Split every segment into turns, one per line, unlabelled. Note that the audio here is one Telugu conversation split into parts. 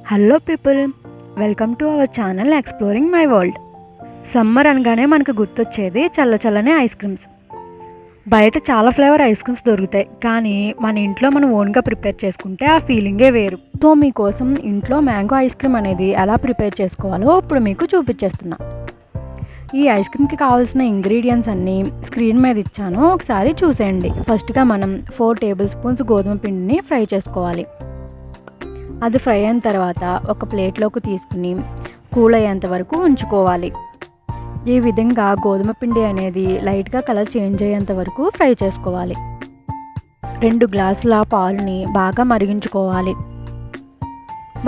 Hello people, welcome to our channel exploring my world. Summer అనగానే మనకు గుర్తొచ్చేది చల్లచల్లనే ఐస్ క్రీమ్స్. బయట చాలా ఫ్లేవర్ ఐస్ క్రీమ్స్ దొరుకుతాయి, కానీ మన ఇంట్లో మనం ఓన్గా ప్రిపేర్ చేసుకుంటే ఆ ఫీలింగే వేరు. సో మీకోసం ఇంట్లో మ్యాంగో ఐస్ క్రీమ్ అనేది ఎలా ప్రిపేర్ చేసుకోవాలో ఇప్పుడు మీకు చూపించేస్తున్నా. ఈ ఐస్ క్రీమ్కి కావాల్సిన ఇంగ్రీడియంట్స్ అన్నీ స్క్రీన్ మీద ఇచ్చాను, ఒకసారి చూసేయండి. ఫస్ట్గా మనం 4 టేబుల్ స్పూన్స్ గోధుమ పిండిని ఫ్రై చేసుకోవాలి. అది ఫ్రై అయిన తర్వాత ఒక ప్లేట్లోకి తీసుకుని కూల్ అయ్యేంత వరకు ఉంచుకోవాలి. ఈ విధంగా గోధుమ పిండి అనేది లైట్గా కలర్ చేంజ్ అయ్యేంత వరకు ఫ్రై చేసుకోవాలి. 2 గ్లాసుల పాలుని బాగా మరిగించుకోవాలి.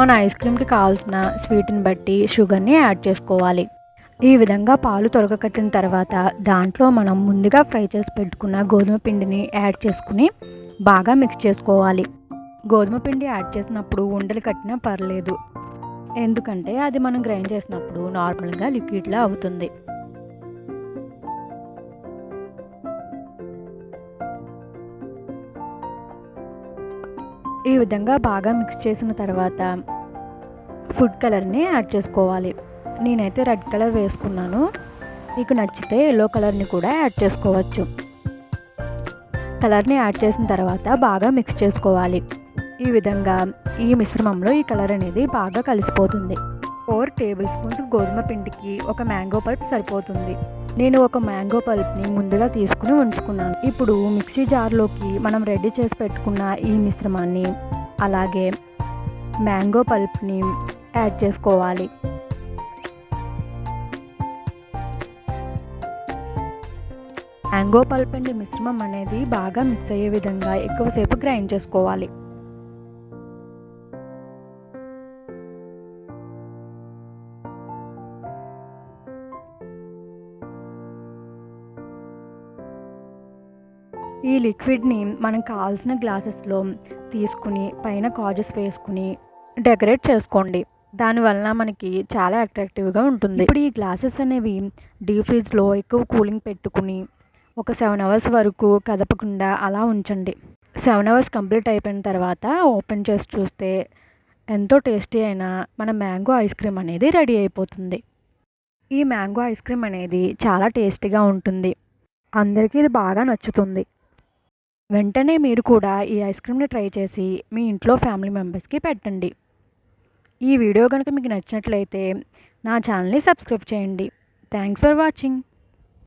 మన ఐస్ క్రీమ్కి కావాల్సిన స్వీట్ని బట్టి షుగర్ని యాడ్ చేసుకోవాలి. ఈ విధంగా పాలు తొరగకట్టిన తర్వాత దాంట్లో మనం ముందుగా ఫ్రై చేసి పెట్టుకున్న గోధుమ పిండిని యాడ్ చేసుకుని బాగా మిక్స్ చేసుకోవాలి. గోధుమ పిండి యాడ్ చేసినప్పుడు ఉండలు కట్టినా పర్లేదు, ఎందుకంటే అది మనం గ్రైండ్ చేసినప్పుడు నార్మల్గా లిక్విడ్లా అవుతుంది. ఈ విధంగా బాగా మిక్స్ చేసిన తర్వాత ఫుడ్ కలర్ని యాడ్ చేసుకోవాలి. నేనైతే రెడ్ కలర్ వేసుకున్నాను, మీకు నచ్చితే ఎల్లో కలర్ని కూడా యాడ్ చేసుకోవచ్చు. కలర్ని యాడ్ చేసిన తర్వాత బాగా మిక్స్ చేసుకోవాలి. ఈ విధంగా ఈ మిశ్రమంలో ఈ కలర్ అనేది బాగా కలిసిపోతుంది. 4 టేబుల్ స్పూన్స్ గోధుమ పిండికి ఒక మ్యాంగో పల్ప్ సరిపోతుంది. నేను ఒక మ్యాంగో పల్ప్ని ముందుగా తీసుకుని ఉంచుకున్నాను. ఇప్పుడు మిక్సీ జార్లోకి మనం రెడీ చేసి పెట్టుకున్న ఈ మిశ్రమాన్ని అలాగే మ్యాంగో పల్ప్ని యాడ్ చేసుకోవాలి. మ్యాంగో పల్ప్ అండ్ మిశ్రమం అనేది బాగా మిక్స్ అయ్యే విధంగా ఎక్కువసేపు గ్రైండ్ చేసుకోవాలి. ఈ లిక్విడ్ని మనం కావాల్సిన గ్లాసెస్లో తీసుకుని పైన కాజెస్ వేసుకుని డెకరేట్ చేసుకోండి. దానివల్ల మనకి చాలా అట్రాక్టివ్గా ఉంటుంది. ఇప్పుడు ఈ గ్లాసెస్ అనేవి డీప్ ఫ్రిడ్జ్లో ఎక్కువ కూలింగ్ పెట్టుకుని ఒక 7 అవర్స్ వరకు కదపకుండా అలా ఉంచండి. 7 అవర్స్ కంప్లీట్ అయిపోయిన తర్వాత ఓపెన్ చేసి చూస్తే ఎంతో టేస్టీ అయిన మన మ్యాంగో ఐస్ క్రీమ్ అనేది రెడీ అయిపోతుంది. ఈ మ్యాంగో ఐస్ క్రీమ్ అనేది చాలా టేస్టీగా ఉంటుంది, అందరికీ ఇది బాగా నచ్చుతుంది. వెంటనే మీరు కూడా ఈ ఐస్ క్రీమ్ని ట్రై చేసి మీ ఇంట్లో ఫ్యామిలీ మెంబర్స్కి పెట్టండి. ఈ వీడియో కనుక మీకు నచ్చినట్లయితే నా ఛానల్ని సబ్స్క్రైబ్ చేయండి. Thanks for watching.